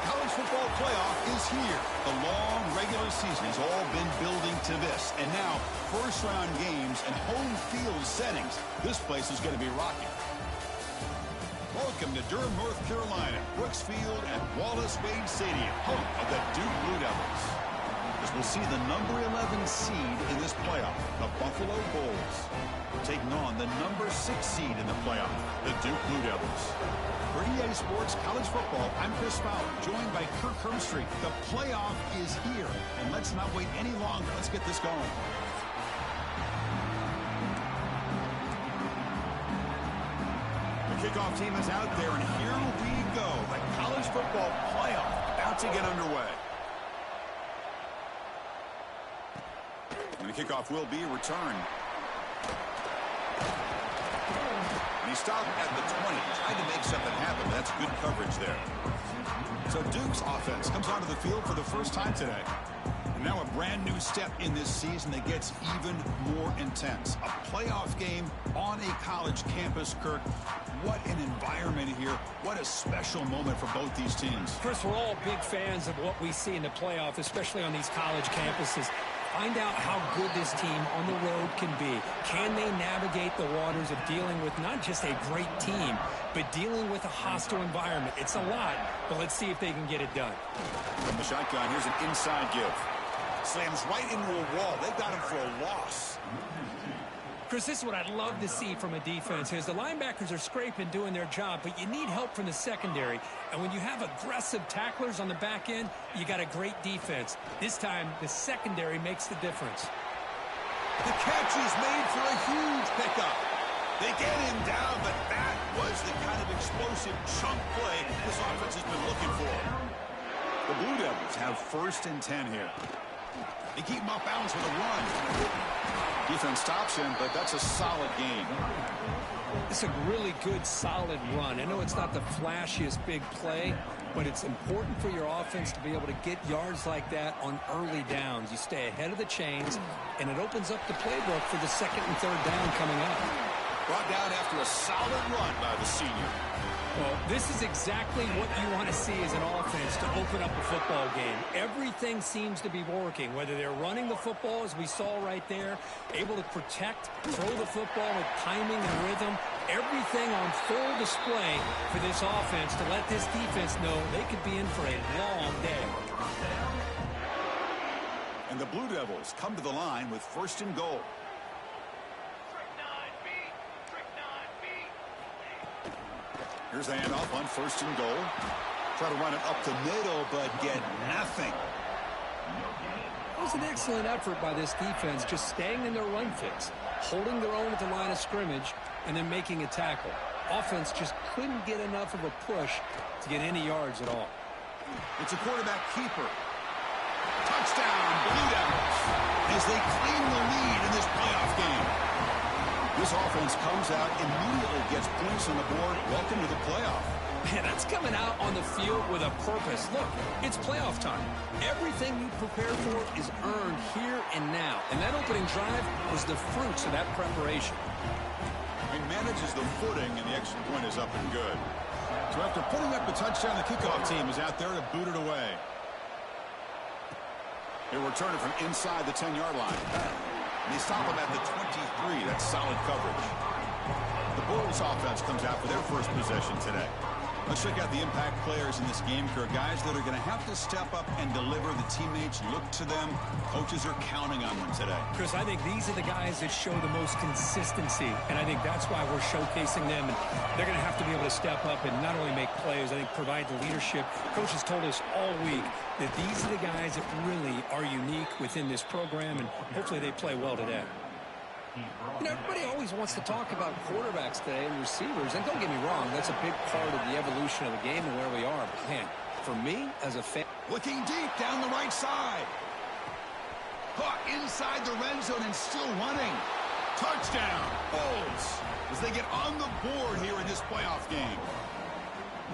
college football playoff is here. The long regular season has all been building to this. And now, first-round games and home field settings. This place is going to be rocking. Welcome to Durham, North Carolina, Brooks Field at Wallace Wade Stadium, home of the Duke Blue Devils. As we'll see the number 11 seed in this playoff, the Buffalo Bulls, taking on the number 6 seed in the playoff, the Duke Blue Devils. For EA Sports College Football, I'm Chris Fowler, joined by Kirk Hermstreet. The playoff is here, and let's not wait any longer. Let's get this going. The kickoff team is out there, and here we go. The college football playoff about to get underway. And the kickoff will be returned. And he stopped at the 20, trying to make something happen. That's good coverage there. So Duke's offense comes onto the field for the first time today. And now a brand new step in this season that gets even more intense. A playoff game on a college campus, Kirk. What an environment here. What a special moment for both these teams. Chris, we're all big fans of what we see in the playoff, especially on these college campuses. Find out how good this team on the road can be. Can they navigate the waters of dealing with not just a great team, but dealing with a hostile environment? It's a lot, but let's see if they can get it done. From the shotgun, here's an inside give. Slams right into a wall. They got him for a loss. Chris, this is what I'd love to see from a defense is the linebackers are scraping, doing their job, but you need help from the secondary. And when you have aggressive tacklers on the back end, you got a great defense. This time, the secondary makes the difference. The catch is made for a huge pickup. They get him down, but that was the kind of explosive chunk play this offense has been looking for. The Blue Devils have 1st and 10 here. They keep him off balance with a run. Defense stops him, but that's a solid game. It's a really good, solid run. I know it's not the flashiest big play, but it's important for your offense to be able to get yards like that on early downs. You stay ahead of the chains, and it opens up the playbook for the 2nd and 3rd down coming up. Brought down after a solid run by the senior. Well, this is exactly what you want to see as an offense to open up a football game. Everything seems to be working, whether they're running the football, as we saw right there, able to protect, throw the football with timing and rhythm, everything on full display for this offense to let this defense know they could be in for a long day. And the Blue Devils come to the line with 1st and goal. Here's the handoff on 1st and goal. Try to run it up the middle, but get nothing. It was an excellent effort by this defense, just staying in their run fix, holding their own at the line of scrimmage, and then making a tackle. Offense just couldn't get enough of a push to get any yards at all. It's a quarterback keeper. Touchdown, Blue Devils, as they claim the lead in this playoff game. This offense comes out, immediately gets points on the board. Welcome to the playoff. Man, that's coming out on the field with a purpose. Look, it's playoff time. Everything you prepare for is earned here and now. And that opening drive was the fruits of that preparation. He manages the footing, and the extra point is up and good. So after putting up the touchdown, the kickoff team is out there to boot it away. They return it from inside the 10-yard line. And they stop him at the 23. That's solid coverage. The Bulls offense comes out for their first possession today. Let's check out the impact players in this game, Kirk. Guys that are going to have to step up and deliver. The teammates look to them. Coaches are counting on them today. Chris, I think these are the guys that show the most consistency, and I think that's why we're showcasing them. And they're going to have to be able to step up and not only make plays, I think provide the leadership. Coach has told us all week that these are the guys that really are unique within this program, and hopefully they play well today. You know, everybody always wants to talk about quarterbacks today and receivers, and don't get me wrong, that's a big part of the evolution of the game and where we are. But man, for me as a fan, looking deep down the right side, caught inside the red zone and still running. Touchdown, Bulls, as they get on the board here in this playoff game.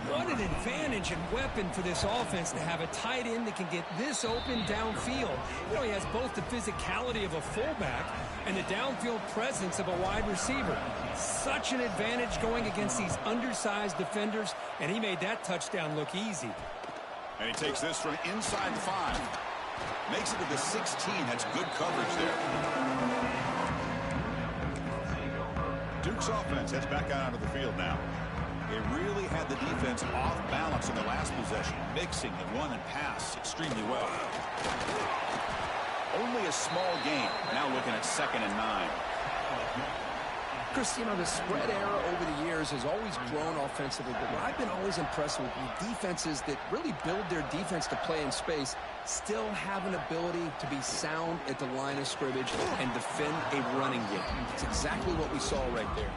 What an advantage and weapon for this offense to have a tight end that can get this open downfield. You know, he has both the physicality of a fullback and the downfield presence of a wide receiver. Such an advantage going against these undersized defenders, and he made that touchdown look easy. And he takes this from inside the 5. Makes it to the 16. That's good coverage there. Duke's offense heads back out onto the field now. They really had the defense off balance in the last possession, mixing the run and pass extremely well. Only a small gain. Now looking at 2nd and 9. Chris, you know, the spread era over the years has always grown offensively, but what I've been always impressed with defenses that really build their defense to play in space still have an ability to be sound at the line of scrimmage and defend a running game. It's exactly what we saw right there.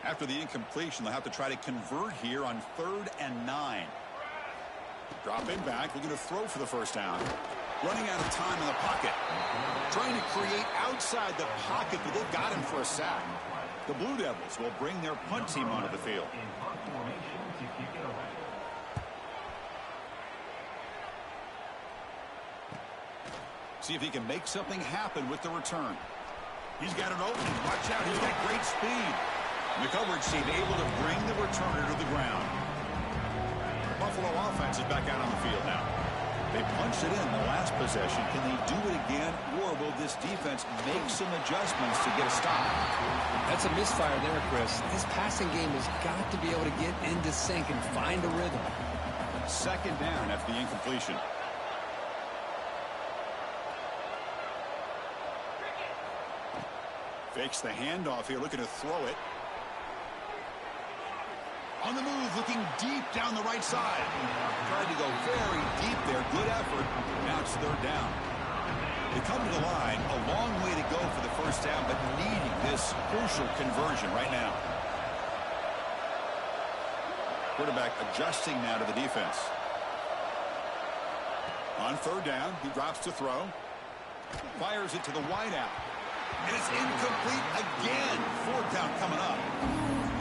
After the incompletion, they'll have to try to convert here on 3rd and 9. Dropping back, looking to throw for the first down. Running out of time in the pocket. Trying to create outside the pocket, but they've got him for a sack. The Blue Devils will bring their punt team onto the field. See if he can make something happen with the return. He's got an opening. Watch out, he's got great speed. And the coverage team able to bring the returner to the ground. The Buffalo offense is back out on the field now. They punched it in the last possession. Can they do it again, or will this defense make some adjustments to get a stop? That's a misfire there, Chris. This passing game has got to be able to get into sync and find a rhythm. 2nd down after the incompletion. Fakes the handoff here, looking to throw it. On the move, looking deep down the right side. Tried to go very deep there. Good effort. Now it's 3rd down. They come to the line. A long way to go for the first down, but needing this crucial conversion right now. Quarterback adjusting now to the defense. On 3rd down, he drops to throw. Fires it to the wideout. And it's incomplete again. 4th down coming up.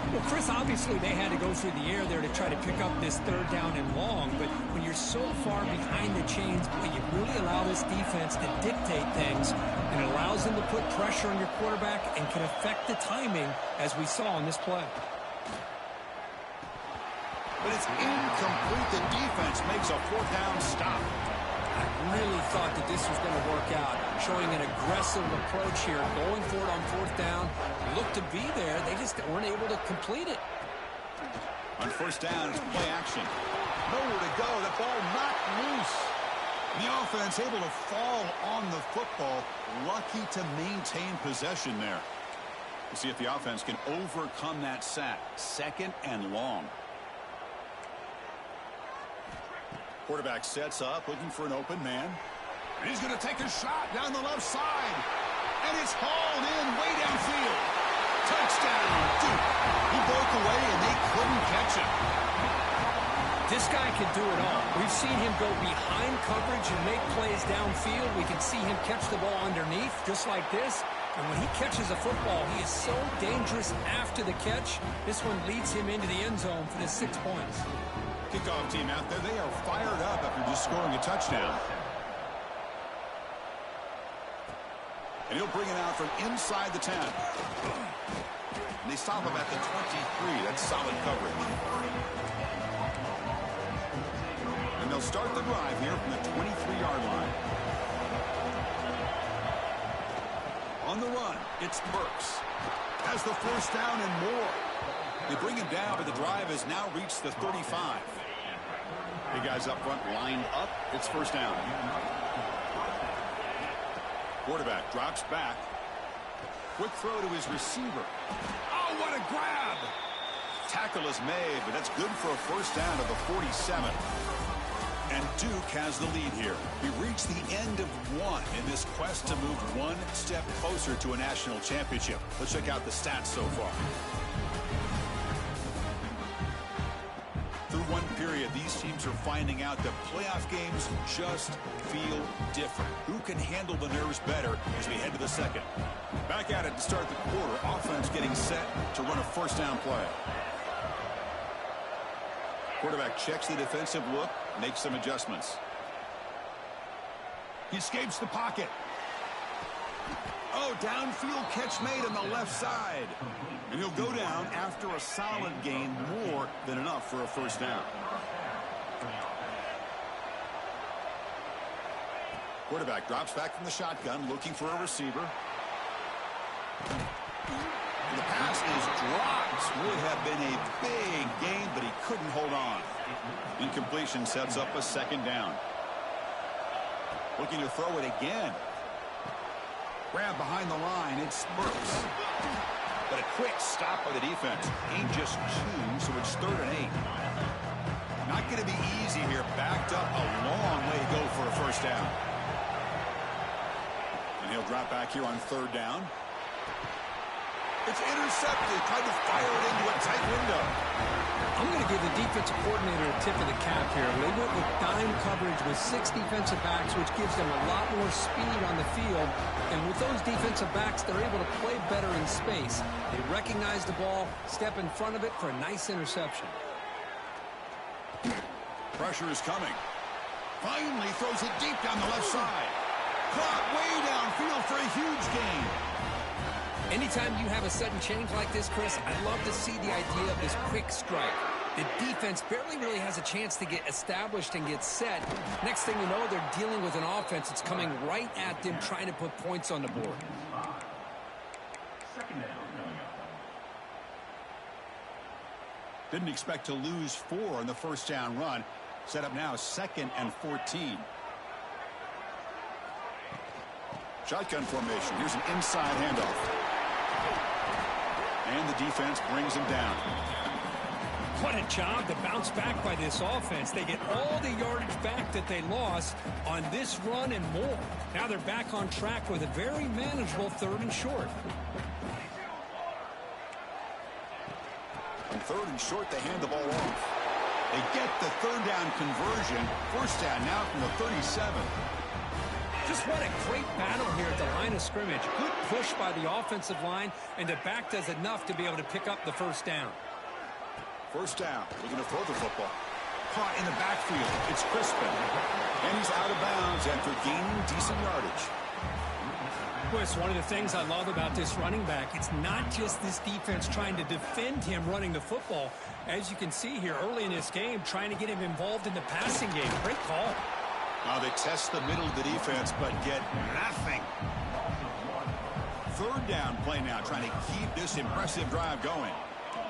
Well, Chris, obviously they had to go through the air there to try to pick up this 3rd down and long, but when you're so far behind the chains, boy, you really allow this defense to dictate things, and it allows them to put pressure on your quarterback and can affect the timing, as we saw in this play. But it's incomplete. The defense makes a 4th down stop. I really thought that this was going to work out, showing an aggressive approach here, going for it on 4th down. Looked to be there. They just weren't able to complete it. On 1st down, it's play action. Nowhere to go. The ball knocked loose. The offense able to fall on the football. Lucky to maintain possession there. We'll see if the offense can overcome that sack. 2nd and long. Quarterback sets up, looking for an open man. And he's going to take a shot down the left side. And it's hauled in way downfield. Touchdown, Duke. He broke away, and they couldn't catch him. This guy can do it all. We've seen him go behind coverage and make plays downfield. We can see him catch the ball underneath, just like this. And when he catches a football, he is so dangerous after the catch. This one leads him into the end zone for the 6 points. Kickoff team out there, they are fired up after just scoring a touchdown. And he'll bring it out from inside the 10. And they stop him at the 23. That's solid coverage. And they'll start the drive here from the 23-yard line. On the run, it's Burks. Has the 1st down and more. They bring him down, but the drive has now reached the 35. Hey, guys up front lined up. It's 1st down. Quarterback drops back. Quick throw to his receiver. Oh, what a grab! Tackle is made, but that's good for a 1st down to the 47. And Duke has the lead here. We reach the end of one in this quest to move one step closer to a national championship. Let's check out the stats so far. Through one period, these teams are finding out that playoff games just feel different. Who can handle the nerves better as we head to the 2nd? Back at it to start the quarter. Offense getting set to run a 1st down play. Quarterback checks the defensive look, makes some adjustments. He escapes the pocket. Oh, downfield catch made on the left side. And he'll go down after a solid gain, more than enough for a first down. Quarterback drops back from the shotgun, looking for a receiver. And the pass is dropped. Would have been a big gain, but he couldn't hold on. Incompletion sets up a second down. Looking to throw it again. Grab behind the line. It spurts. But a quick stop by the defense. Ain't just 2, so it's 3rd and 8. Not going to be easy here. Backed up a long way to go for a first down. And he'll drop back here on 3rd down. It's intercepted. Tried to fire it into a tight window. I'm going to give the defensive coordinator a tip of the cap here. They went with dime coverage with 6 defensive backs, which gives them a lot more speed on the field. And with those defensive backs, they're able to play better in space. They recognize the ball, step in front of it for a nice interception. Pressure is coming. Finally throws it deep down the left side. Caught way downfield for a huge gain. Anytime you have a sudden change like this, Chris, I love to see the idea of this quick strike. The defense barely really has a chance to get established and get set. Next thing you know, they're dealing with an offense that's coming right at them, trying to put points on the board. Didn't expect to lose 4 on the first down run. Set up now 2nd and 14. Shotgun formation. Here's an inside handoff. And the defense brings him down. What a job to bounce back by this offense. They get all the yardage back that they lost on this run and more. Now they're back on track with a very manageable 3rd and short. On 3rd and short, they hand the ball off. They get the 3rd down conversion. First down now from the 37. Just what a great battle here at the line of scrimmage. Good push by the offensive line, and the back does enough to be able to pick up the first down. First down. Looking to throw the football. Caught in the backfield. It's Crispin. And he's out of bounds after gaining decent yardage. Well, it's one of the things I love about this running back. It's not just this defense trying to defend him running the football. As you can see here early in this game, trying to get him involved in the passing game. Great call. They test the middle of the defense, but get nothing. 3rd down play now, trying to keep this impressive drive going.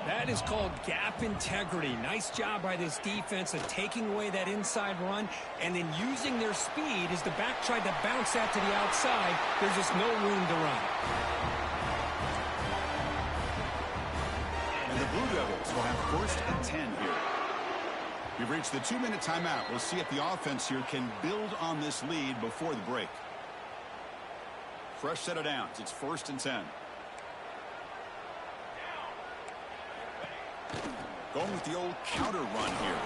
That is called gap integrity. Nice job by this defense of taking away that inside run and then using their speed as the back tried to bounce that to the outside. There's just no room to run. And the Blue Devils will have 1st and 10 here. We've reached the 2-minute timeout. We'll see if the offense here can build on this lead before the break. Fresh set of downs. It's 1st and 10. Going with the old counter run here.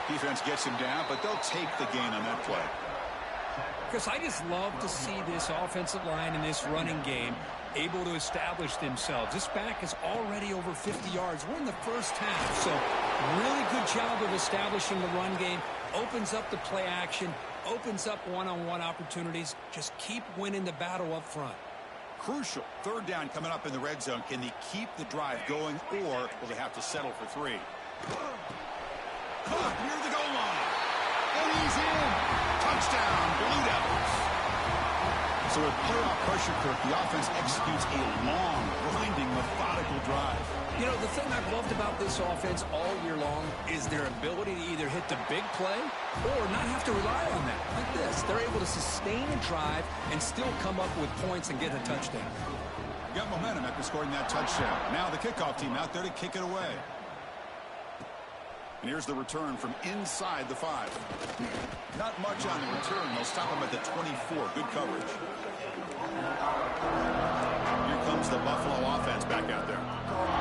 Defense gets him down, but they'll take the gain on that play. Chris, I just love to see this offensive line in this running game able to establish themselves. This back is already over 50 yards. We're in the first half, so really good job of establishing the run game. Opens up the play action, opens up one-on-one opportunities. Just keep winning the battle up front. Crucial. 3rd down coming up in the red zone. Can they keep the drive going, or will they have to settle for 3? Caught near the goal line. And he's in. Touchdown, Blue Devils. So with playoff pressure, Kirk, the offense executes a long, grinding, methodical drive. You know, the thing I've loved about this offense all year long is their ability to either hit the big play or not have to rely on that. Like this, they're able to sustain a drive and still come up with points and get a touchdown. Got momentum after scoring that touchdown. Now the kickoff team out there to kick it away. And here's the return from inside the 5. Not much on the return. They'll stop him at the 24. Good coverage. Here comes the Buffalo offense back out there.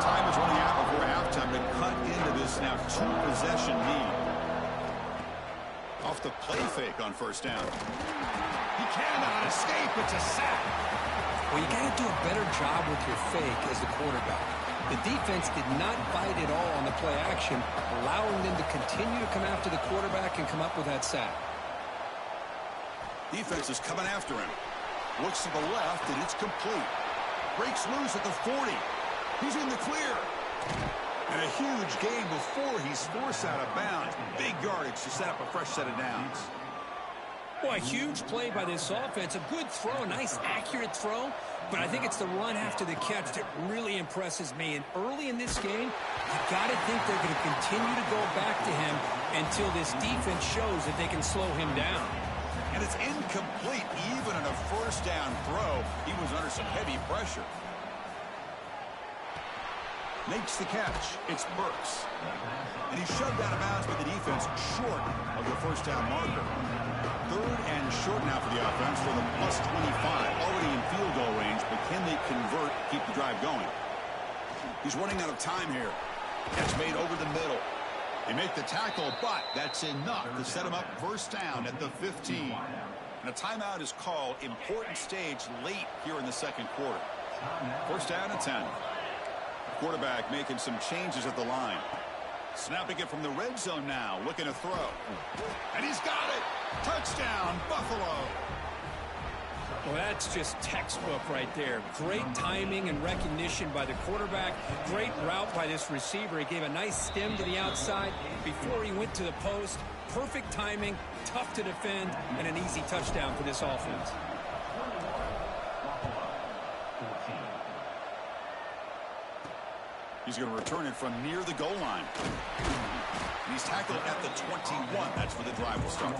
Time is running out before halftime to cut into this now 2-possession lead. Off the play fake on first down. He cannot escape. It's a sack. Well, you got to do a better job with your fake as the quarterback. The defense did not bite at all on the play action, allowing them to continue to come after the quarterback and come up with that sack. Defense is coming after him. Looks to the left, and it's complete. Breaks loose at the 40. He's in the clear. And a huge gain before he's forced out of bounds. Big yardage to set up a fresh set of downs. Boy, a huge play by this offense. A good throw, a nice accurate throw. But I think it's the run after the catch that really impresses me. And early in this game, you got to think they're going to continue to go back to him until this defense shows that they can slow him down. And it's incomplete. Even on a first down throw, he was under some heavy pressure. Makes the catch. It's Burks. And he's shoved out of bounds by the defense short of the first down marker. Third and short now for the offense for the plus 25. Already in field goal range, but can they convert, keep the drive going? He's running out of time here. Catch made over the middle. They make the tackle, but that's enough to set him up first down at the 15. And a timeout is called. Important stage late here in the second quarter. First down at 10. Quarterback making some changes at the line. Snapping it from the red zone now. Looking to throw. And he's got it. Touchdown, Buffalo. Well, that's just textbook right there. Great timing and recognition by the quarterback. Great route by this receiver. He gave a nice stem to the outside before he went to the post. Perfect timing, tough to defend, and an easy touchdown for this offense. He's going to return it from near the goal line. And he's tackled at the 21. That's where the drive will start.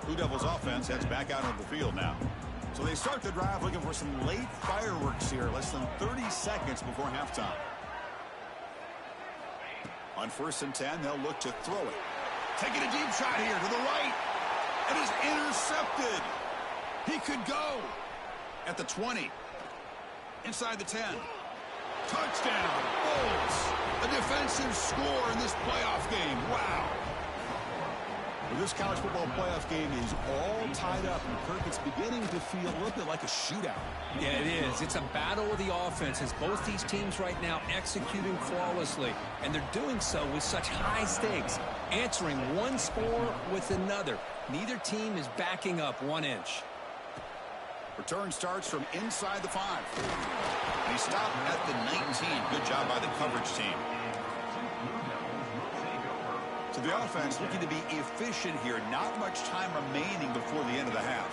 Blue Devils offense heads back out on the field now. So they start the drive looking for some late fireworks here. Less than 30 seconds before halftime. On 1st and 10, they'll look to throw it. Taking a deep shot here to the right. It is intercepted. He could go at the 20. Inside the 10. Touchdown, Bulls. A defensive score in this playoff game. Wow. Well, this college football playoff game is all tied up. And Kirk, it's beginning to feel a little bit like a shootout. Yeah, it is. It's a battle of the offenses. Both these teams right now executing flawlessly. And they're doing so with such high stakes. Answering one score with another. Neither team is backing up 1 inch. Return starts from inside the 5. And he stopped at the 19. Good job by the coverage team. So the offense looking to be efficient here. Not much time remaining before the end of the half.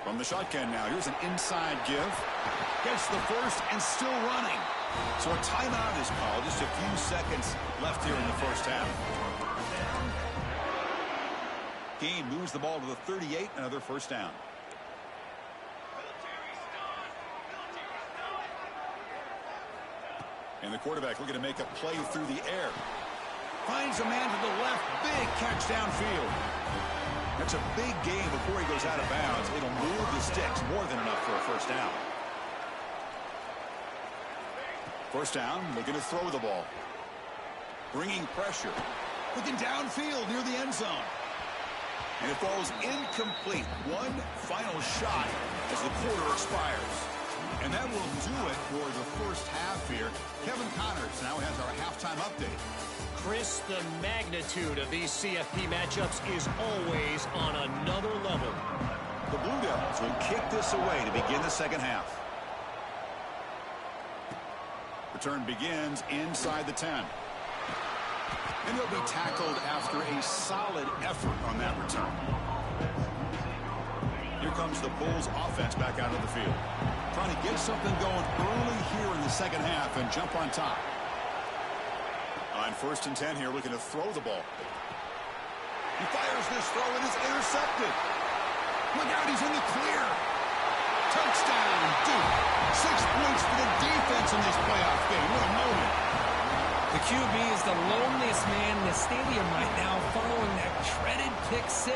From the shotgun now. Here's an inside give. Gets the first and still running. So a timeout is called. Just a few seconds left here in the first half. Game moves the ball to the 38. Another first down. And the quarterback looking to make a play through the air. Finds a man to the left. Big catch downfield. That's a big gain before he goes out of bounds. It'll move the sticks more than enough for a first down. First down, looking to throw the ball. Bringing pressure. Looking downfield near the end zone. And it falls incomplete. One final shot as the quarter expires. And that will do it for the first half here. Kevin Connors now has our halftime update. Chris, the magnitude of these CFP matchups is always on another level. The Blue Devils will kick this away to begin the second half. Return begins inside the 10. And he'll be tackled after a solid effort on that return. Here comes the Bulls offense back out of the field. Trying to get something going early here in the second half and jump on top. On 1st and 10 here, looking to throw the ball. He fires this throw and it's intercepted. Look out, he's in the clear. Touchdown, Duke. 6 points for the defense in this playoff game. What a moment. The QB is the loneliest man in the stadium right now following that dreaded pick 6.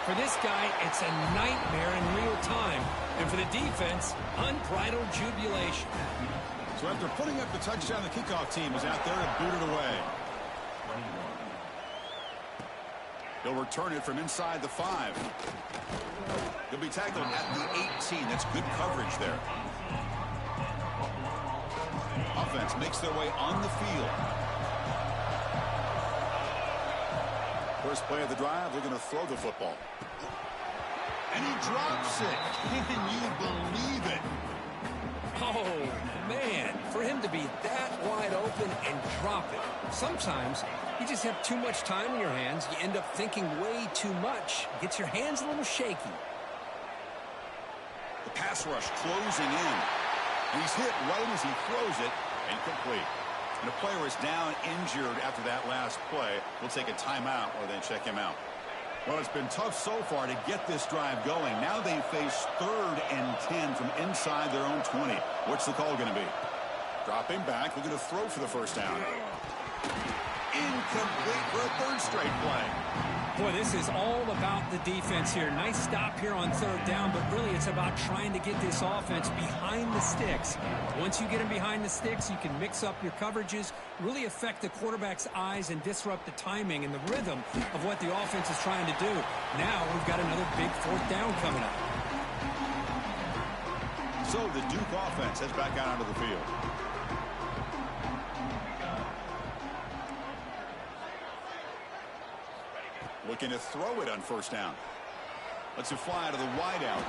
For this guy, it's a nightmare in real time. And for the defense, unbridled jubilation. So after putting up the touchdown, the kickoff team is out there to boot it away. He'll return it from inside the 5. He'll be tackled at the 18. That's good coverage there. Offense makes their way on the field. First play of the drive, they're going to throw the football. And he drops it. Can you believe it? Oh, man, for him to be that wide open and drop it. Sometimes you just have too much time in your hands. You end up thinking way too much. Gets your hands a little shaky. The pass rush closing in. And he's hit right as he throws it. Incomplete. And the player is down injured after that last play. We'll take a timeout or then check him out. Well, it's been tough so far to get this drive going. Now they face 3rd and 10 from inside their own 20. What's the call going to be? Dropping back. They're going to throw for the first down. Incomplete for a 3rd straight play. Boy, this is all about the defense here. Nice stop here on 3rd down, but really it's about trying to get this offense behind the sticks. Once you get them behind the sticks, you can mix up your coverages, really affect the quarterback's eyes and disrupt the timing and the rhythm of what the offense is trying to do. Now we've got another big 4th down coming up. So the Duke offense heads back out onto the field. Looking to throw it on 1st down. Lets it fly out of the wideout.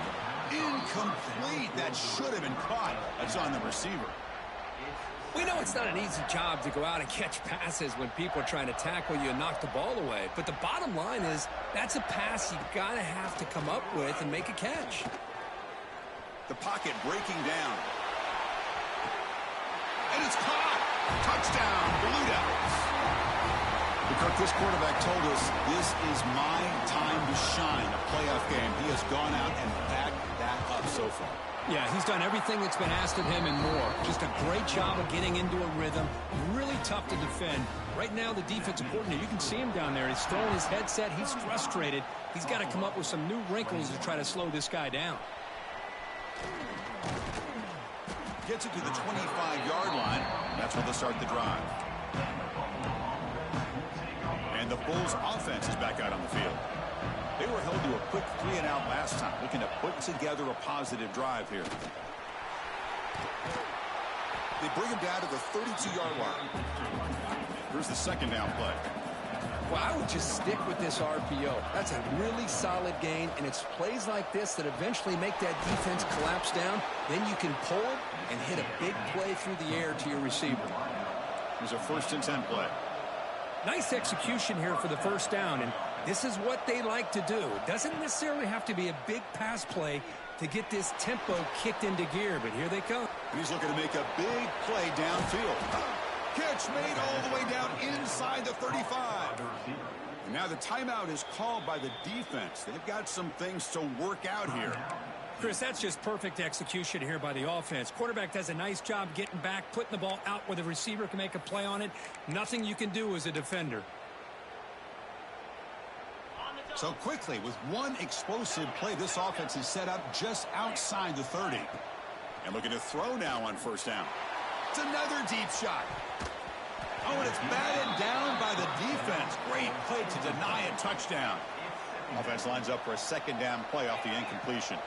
Incomplete. That should have been caught. That's on the receiver. We know it's not an easy job to go out and catch passes when people are trying to tackle you and knock the ball away. But the bottom line is that's a pass you got to have to come up with and make a catch. The pocket breaking down. And it's caught. Touchdown, Blue Devils. Because this quarterback told us this is my time to shine, a playoff game. He has gone out and backed that up so far. Yeah, he's done everything that's been asked of him and more. Just a great job of getting into a rhythm. Really tough to defend. Right now, the defensive coordinator, you can see him down there. He's throwing his headset. He's frustrated. He's got to come up with some new wrinkles to try to slow this guy down. Gets it to the 25-yard line. That's where they'll start the drive. And the Bulls offense is back out on the field. They were held to a quick 3-and-out last time, looking to put together a positive drive here. They bring him down to the 32-yard line. Here's the 2nd down play. Well, I would just stick with this RPO. That's a really solid gain, and it's plays like this that eventually make that defense collapse down. Then you can pull and hit a big play through the air to your receiver. Here's a 1st and 10 play. Nice execution here for the 1st down, and this is what they like to do. It doesn't necessarily have to be a big pass play to get this tempo kicked into gear, but here they come. And he's looking to make a big play downfield. Catch made all the way down inside the 35. And now the timeout is called by the defense. They've got some things to work out here. Chris, that's just perfect execution here by the offense. Quarterback does a nice job getting back, putting the ball out where the receiver can make a play on it. Nothing you can do as a defender. So quickly, with one explosive play, this offense is set up just outside the 30. And looking to throw now on 1st down. It's another deep shot. Oh, and it's batted down by the defense. Great play to deny a touchdown. Offense lines up for a 2nd down play off the incompletion.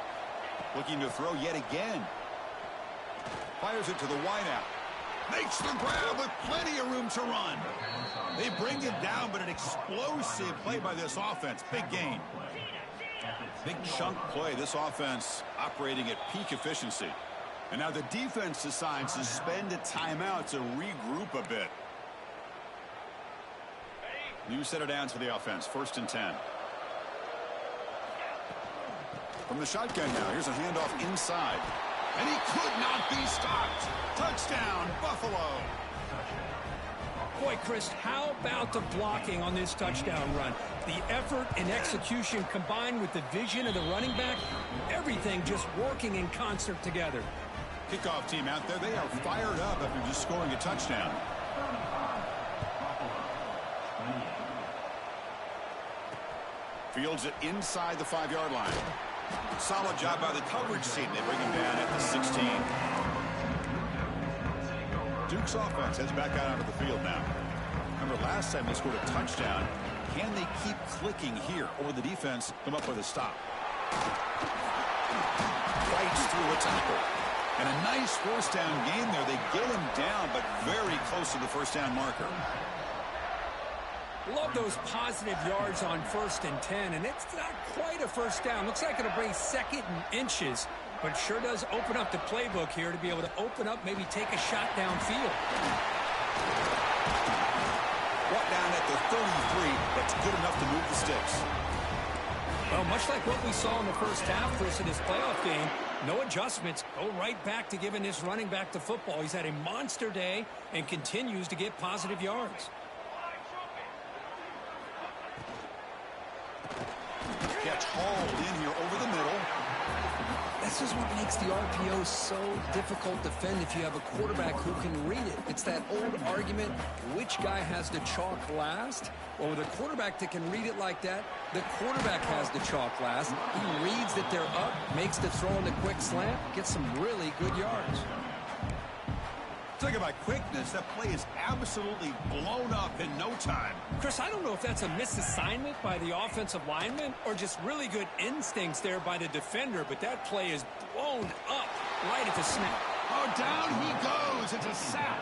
Looking to throw yet again. Fires it to the wideout. Makes the grab with plenty of room to run. They bring him down, but an explosive play by this offense. Big gain. Big chunk play. This offense operating at peak efficiency. And now the defense decides to spend a timeout to regroup a bit. New set of downs for the offense. 1st and 10. From the shotgun now, here's a handoff inside. And he could not be stopped. Touchdown, Buffalo. Boy, Chris, how about the blocking on this touchdown run? The effort and execution combined with the vision of the running back, everything just working in concert together. Kickoff team out there, they are fired up after just scoring a touchdown. Fields it inside the 5-yard line. Solid job by the coverage team. They bring him down at the 16. Duke's offense heads back out onto the field now. Remember last time they scored a touchdown. Can they keep clicking here, or will the defense come up with a stop? Fights through a tackle. And a nice 1st down gain there. They get him down, but very close to the 1st down marker. Love those positive yards on 1st and 10, and it's not quite a first down. Looks like it'll bring 2nd and inches, but sure does open up the playbook here to be able to open up, maybe take a shot downfield. Brought down at the 33, that's good enough to move the sticks. Well, much like what we saw in the first half, Chris, in this playoff game, no adjustments. Go right back to giving this running back the football. He's had a monster day and continues to get positive yards. Gets hauled in here over the middle. This is what makes the RPO so difficult to defend if you have a quarterback who can read it. It's that old argument, which guy has the chalk last? Well, with a quarterback that can read it like that, the quarterback has the chalk last. He reads that they're up, makes the throw in the quick slant, gets some really good yards. Talk about quickness. That play is absolutely blown up in no time. Chris, I don't know if that's a misassignment by the offensive lineman or just really good instincts there by the defender, but that play is blown up right at the snap. Oh, down he goes. It's a sack.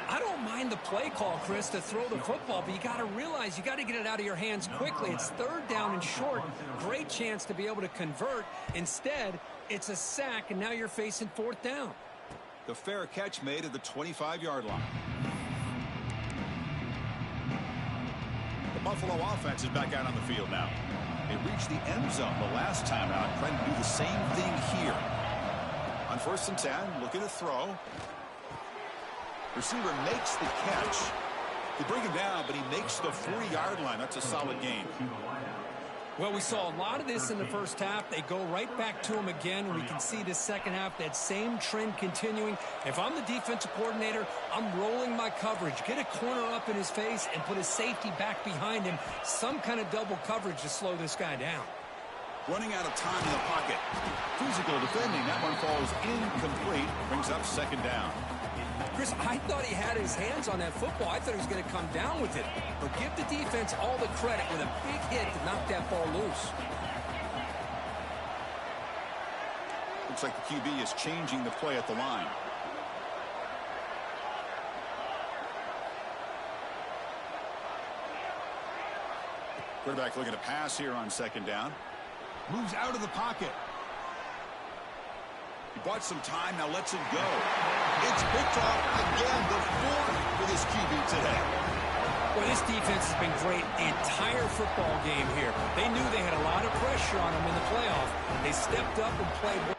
I don't mind the play call, Chris, to throw the football, but you got to realize you got to get it out of your hands quickly. It's 3rd down and short. Great chance to be able to convert. Instead, it's a sack, and now you're facing 4th down. The fair catch made at the 25-yard line. The Buffalo offense is back out on the field now. They reached the end zone the last time out, trying to do the same thing here. On 1st and 10, looking to throw. Receiver makes the catch. They bring him down, but he makes the 40-yard line. That's a solid gain. Well, we saw a lot of this in the first half. They go right back to him again. We can see the second half, that same trend continuing. If I'm the defensive coordinator, I'm rolling my coverage. Get a corner up in his face and put his safety back behind him. Some kind of double coverage to slow this guy down. Running out of time in the pocket. Physical defending. That one falls incomplete. Brings up 2nd down. Chris, I thought he had his hands on that football. I thought he was going to come down with it. But give the defense all the credit with a big hit to knock that ball loose. Looks like the QB is changing the play at the line. Quarterback looking to pass here on 2nd down. Moves out of the pocket. He bought some time, now lets it go. It's picked off again, the 4th for this QB today. Well, this defense has been great the entire football game here. They knew they had a lot of pressure on them in the playoff. They stepped up and played well.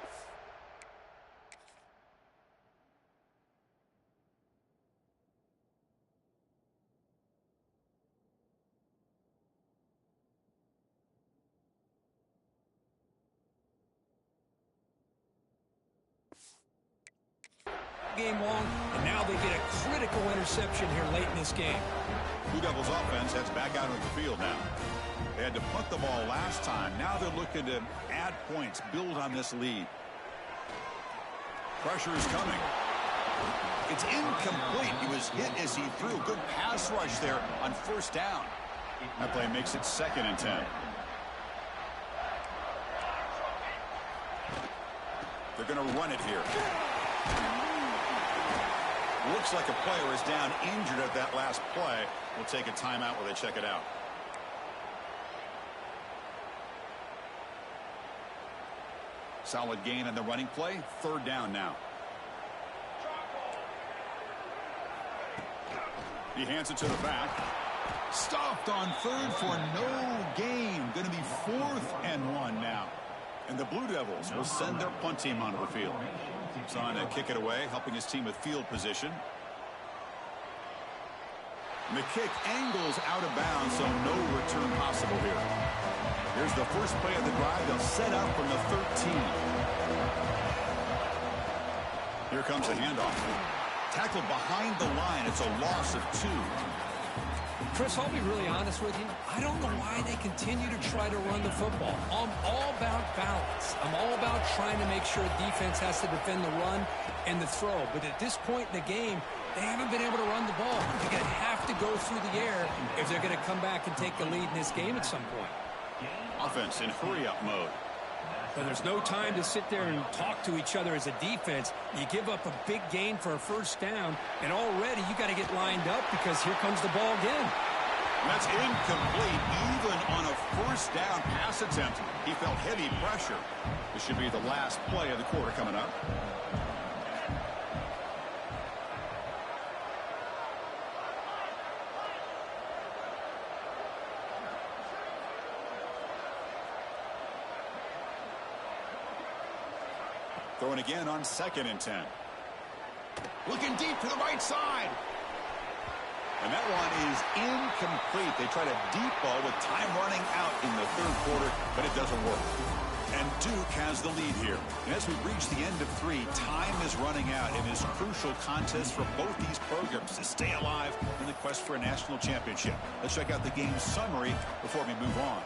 Game long, and now they get a critical interception here late in this game. Blue Devils offense heads back out of the field now. They had to punt the ball last time. Now they're looking to add points, build on this lead. Pressure is coming. It's incomplete. He was hit as he threw. Good pass rush there on 1st down. That play makes it 2nd and 10. They're going to run it here. Looks like a player is down injured at that last play. We'll take a timeout while they check it out. Solid gain on the running play. 3rd down now. He hands it to the back. Stopped on 3rd for no gain. Going to be 4th and 1 now. And the Blue Devils will send their punt team onto the field. He's on to kick it away, helping his team with field position. And the kick angles out of bounds, so no return possible here. Here's the first play of the drive. They'll set up from the 13. Here comes the handoff. Tackled behind the line. It's a loss of 2. Chris, I'll be really honest with you. I don't know why they continue to try to run the football. I'm all about balance. I'm all about trying to make sure defense has to defend the run and the throw. But at this point in the game, they haven't been able to run the ball. They're going to have to go through the air if they're going to come back and take the lead in this game at some point. Offense in hurry-up mode. But there's no time to sit there and talk to each other as a defense. You give up a big gain for a 1st down, and already you got to get lined up because here comes the ball again. That's incomplete. Even on a first down pass attempt, he felt heavy pressure. This should be the last play of the quarter coming up. Throwing again on 2nd and 10. Looking deep to the right side. And that one is incomplete. They tried a deep ball with time running out in the 3rd quarter, but it doesn't work. And Duke has the lead here. And as we reach the end of 3, time is running out in this crucial contest for both these programs to stay alive in the quest for a national championship. Let's check out the game summary before we move on.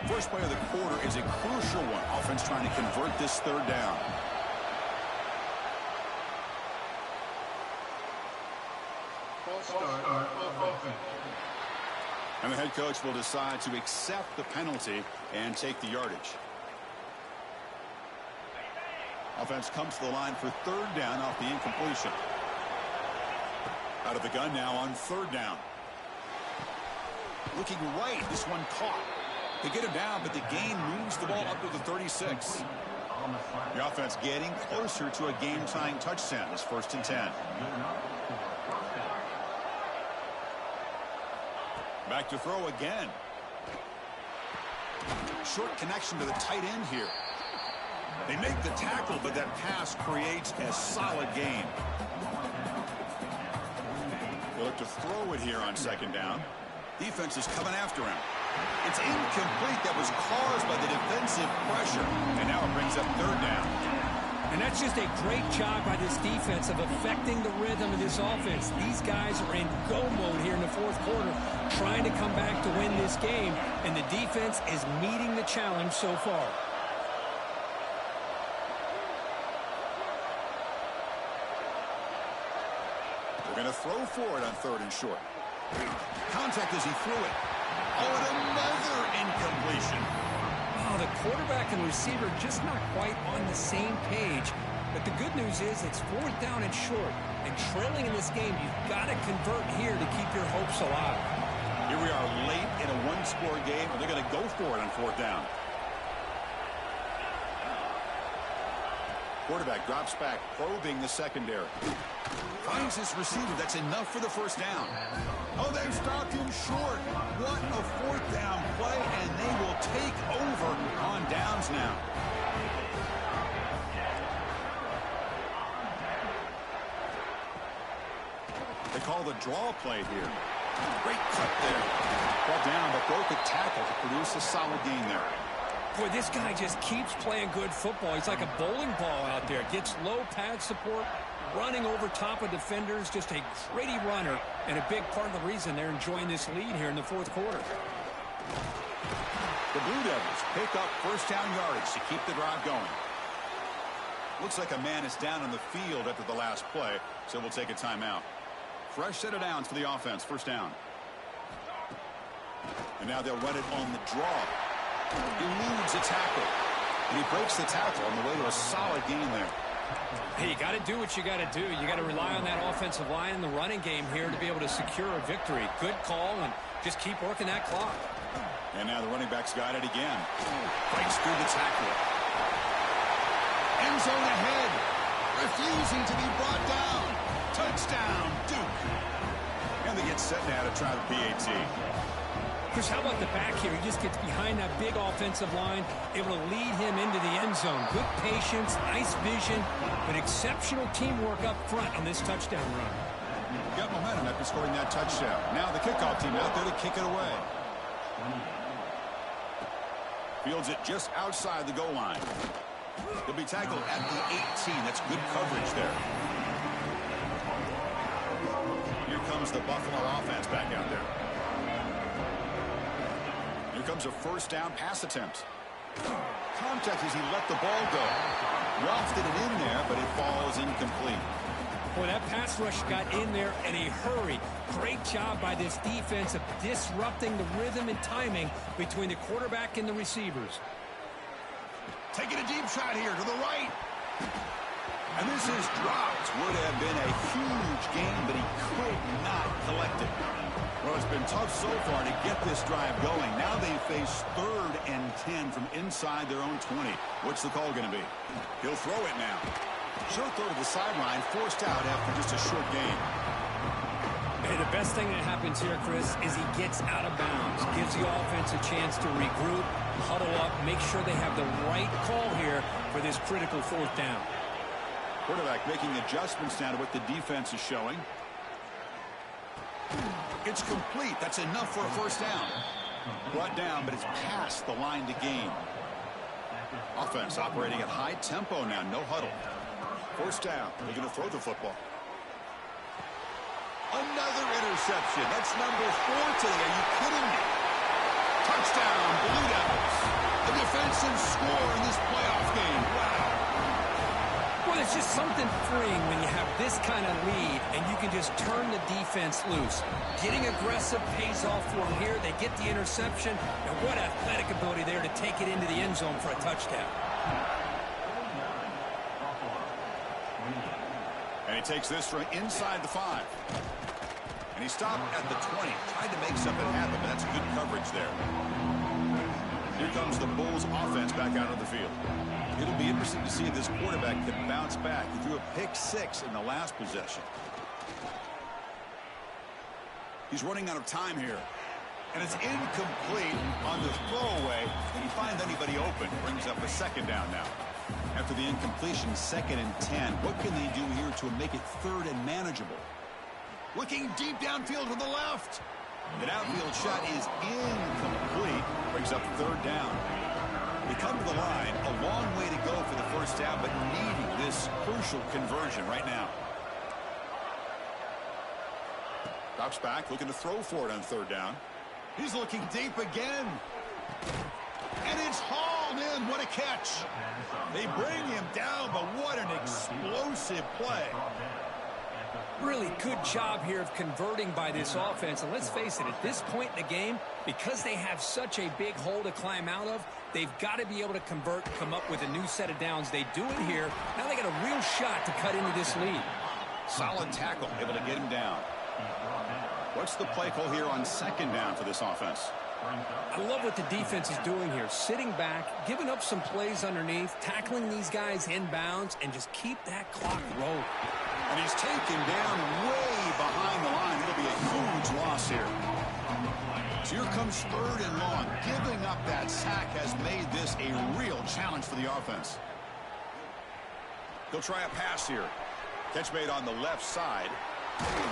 First play of the quarter is a crucial one. Offense trying to convert this 3rd down. And the head coach will decide to accept the penalty and take the yardage. Offense comes to the line for 3rd down off the incompletion. Out of the gun now on 3rd down. Looking right, this one caught. They get him down, but the gain moves the ball up to the 36. The offense getting closer to a game-tying touchdown. It's 1st and 10. Back to throw again. Short connection to the tight end here. They make the tackle, but that pass creates a solid gain. They'll look to throw it here on 2nd down. Defense is coming after him. It's incomplete. That was caused by the defensive pressure. And now it brings up 3rd down. And that's just a great job by this defense of affecting the rhythm of this offense. These guys are in go mode here in the 4th quarter, trying to come back to win this game. And the defense is meeting the challenge so far. They're going to throw for it on 3rd and short. Contact as he threw it. Oh, and another incompletion. Oh, the quarterback and receiver just not quite on the same page. But the good news is it's 4th down and short. And trailing in this game, you've got to convert here to keep your hopes alive. Here we are late in a 1-score game, and they're going to go for it on 4th down. Quarterback drops back, probing the secondary. Finds his receiver. That's enough for the 1st down. Oh, they've stopped him short. What a 4th down play, and they will take over on downs now. They call the draw play here. Great cut there. Ball down, but broke a tackle to produce a solid gain there. Boy, this guy just keeps playing good football. He's like a bowling ball out there. Gets low pad support, running over top of defenders. Just a gritty runner, and a big part of the reason they're enjoying this lead here in the 4th quarter. The Blue Devils pick up 1st down yardage to keep the drive going. Looks like a man is down on the field after the last play, so we'll take a timeout. Fresh set of downs for the offense. 1st down. And now they'll run it on the draw. Eludes a tackle. And he breaks the tackle on the way to a solid gain there. Hey, you got to do what you got to do. You got to rely on that offensive line in the running game here to be able to secure a victory. Good call, and just keep working that clock. And now the running back's got it again. Breaks through the tackle. End zone ahead. Refusing to be brought down. Touchdown, Duke. And they get set now to try the PAT. Chris, how about the back here? He just gets behind that big offensive line, able to lead him into the end zone. Good patience, nice vision, but exceptional teamwork up front on this touchdown run. Got momentum after scoring that touchdown. Now the kickoff team out there to kick it away. Fields it just outside the goal line. He'll be tackled at the 18. That's good coverage there. Here comes the Buffalo offense back out there. Here comes a 1st down pass attempt. Contact as he let the ball go. Wafted it in there, but it falls incomplete. Boy, that pass rush got in there in a hurry. Great job by this defense of disrupting the rhythm and timing between the quarterback and the receivers. Taking a deep shot here to the right. And this is dropped. Would have been a huge gain, but he could not collect it. Well, it's been tough so far to get this drive going. Now they face 3rd and 10 from inside their own 20. What's the call going to be? He'll throw it now. Short throw to the sideline, forced out after just a short gain. Hey, the best thing that happens here, Chris, is he gets out of bounds, gives the offense a chance to regroup, huddle up, make sure they have the right call here for this critical 4th down. Quarterback making adjustments now to what the defense is showing. It's complete. That's enough for a 1st down. Brought down, but it's past the line to gain. Offense operating at high tempo now. No huddle. 1st down. They're going to throw the football. Another interception. That's number 4 today. Are you kidding me? Touchdown, Blue Devils. A defensive score in this playoff game. Wow. Well, it's just something freeing when you have this kind of lead and you can just turn the defense loose. Getting aggressive pays off for them here. They get the interception, and what athletic ability there to take it into the end zone for a touchdown. And he takes this from inside the 5. And he stopped at the 20. Tried to make something happen, but that's good coverage there. Here comes the Bulls offense back out of the field. It'll be interesting to see if this quarterback can bounce back. He threw a pick-6 in the last possession. He's running out of time here. And it's incomplete on the throwaway. Didn't find anybody open. Brings up a 2nd down now. After the incompletion, 2nd and 10. What can they do here to make it 3rd and manageable? Looking deep downfield to the left. That outfield shot is incomplete. Brings up 3rd down. They come to the line, a long way to go for the 1st down, but needing this crucial conversion right now. Drops back, looking to throw for it on 3rd down. He's looking deep again. And it's hauled in. What a catch. They bring him down, but what an explosive play. Really good job here of converting by this offense. And let's face it, at this point in the game, because they have such a big hole to climb out of, they've got to be able to convert, come up with a new set of downs. They do it here. Now they got a real shot to cut into this lead. Solid tackle, able to get him down. What's the play call here on 2nd down for this offense? I love what the defense is doing here. Sitting back, giving up some plays underneath, tackling these guys inbounds, and just keep that clock rolling. And he's taken down way behind the line. It'll be a huge loss here. So here comes 3rd and long. Giving up that sack has made this a real challenge for the offense. He'll try a pass here. Catch made on the left side.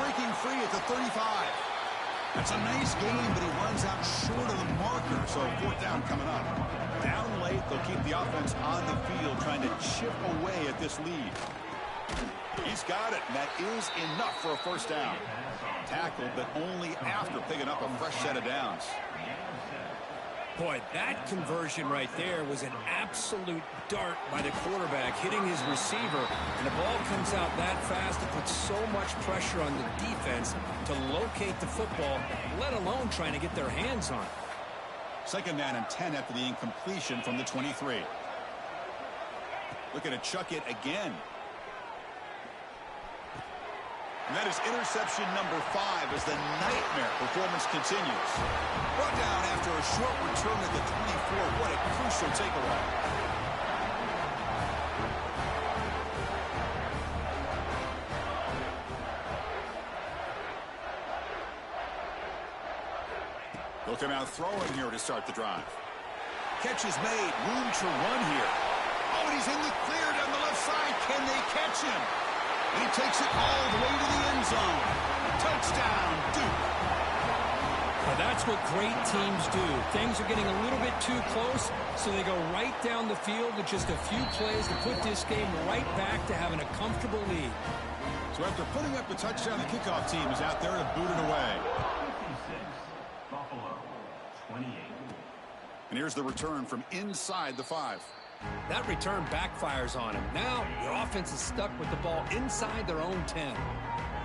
Breaking free at the 35. That's a nice gain, but he runs out short of the marker. So 4th down coming up. Down late, they'll keep the offense on the field trying to chip away at this lead. He's got it, and that is enough for a 1st down. Tackled, but only after picking up a fresh set of downs. Boy, that conversion right there was an absolute dart by the quarterback, hitting his receiver, and the ball comes out that fast. It puts so much pressure on the defense to locate the football, let alone trying to get their hands on it. 2nd down and 10 after the incompletion from the 23. Looking to chuck it again. And that is interception number 5 as the nightmare performance continues. Brought down after a short return at the 24. What a crucial takeaway. They'll come out throwing here to start the drive. Catch is made. Room to run here. Oh, and he's in the clear down the left side. Can they catch him? And he takes it all the way to the end zone. Touchdown, Duke. Well, that's what great teams do. Things are getting a little bit too close, so they go right down the field with just a few plays to put this game right back to having a comfortable lead. So after putting up the touchdown, the kickoff team is out there to boot it away. 56, Buffalo, 28. And here's the return from inside the 5. That return backfires on him. Now, the offense is stuck with the ball inside their own 10.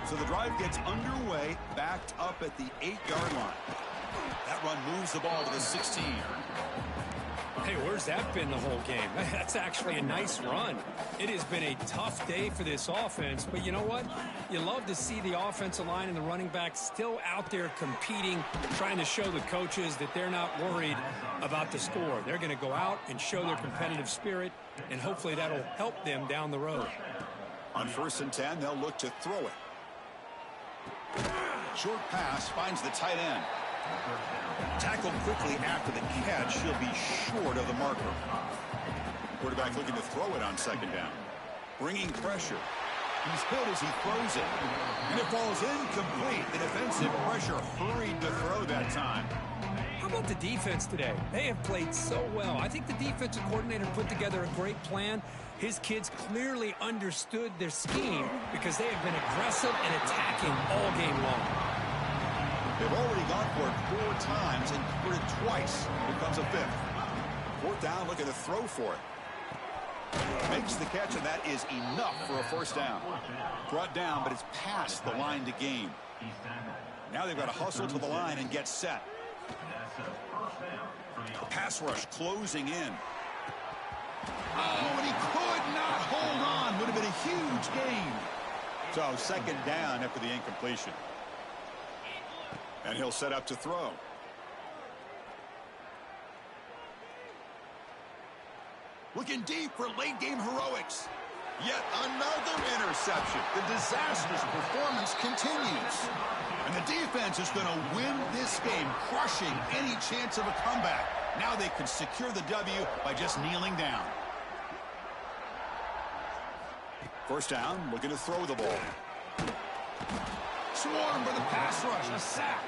So the drive gets underway, backed up at the 8-yard line. That run moves the ball to the 16. Hey, where's that been the whole game? That's actually a nice run. It has been a tough day for this offense, but you know what? You love to see the offensive line and the running backs still out there competing, trying to show the coaches that they're not worried about the score. They're going to go out and show their competitive spirit, and hopefully that'll help them down the road. On 1st and 10, they'll look to throw it. Short pass finds the tight end. Tackled quickly after the catch. He'll be short of the marker. Quarterback looking to throw it on 2nd down. Bringing pressure. He's hit as he throws it. And it falls incomplete. The defensive pressure hurried to throw that time. How about the defense today? They have played so well. I think the defensive coordinator put together a great plan. His kids clearly understood their scheme because they have been aggressive and attacking all game long. They've already gone for it 4 times and converted twice. Here comes a 5th. 4th down, looking to throw for it. Makes the catch, and that is enough for a 1st down. Brought down, but it's past the line to gain. Now they've got to hustle to the line and get set. Pass rush closing in. Oh, and he could not hold on. Would have been a huge gain. So 2nd down after the incompletion. And he'll set up to throw. Looking deep for late-game heroics. Yet another interception. The disastrous performance continues. And the defense is going to win this game, crushing any chance of a comeback. Now they can secure the W by just kneeling down. 1st down, looking to throw the ball. Swarm for the pass rush, a sack.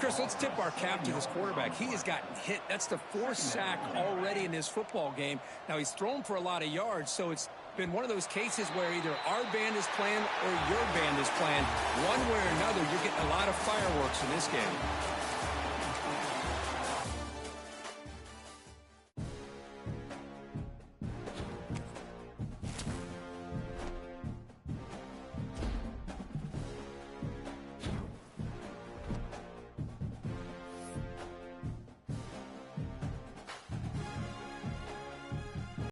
Chris, let's tip our cap to this quarterback. He has gotten hit. That's the 4th sack already in this football game. Now, he's thrown for a lot of yards, so it's been one of those cases where either our band is playing or your band is playing. One way or another, you're getting a lot of fireworks in this game.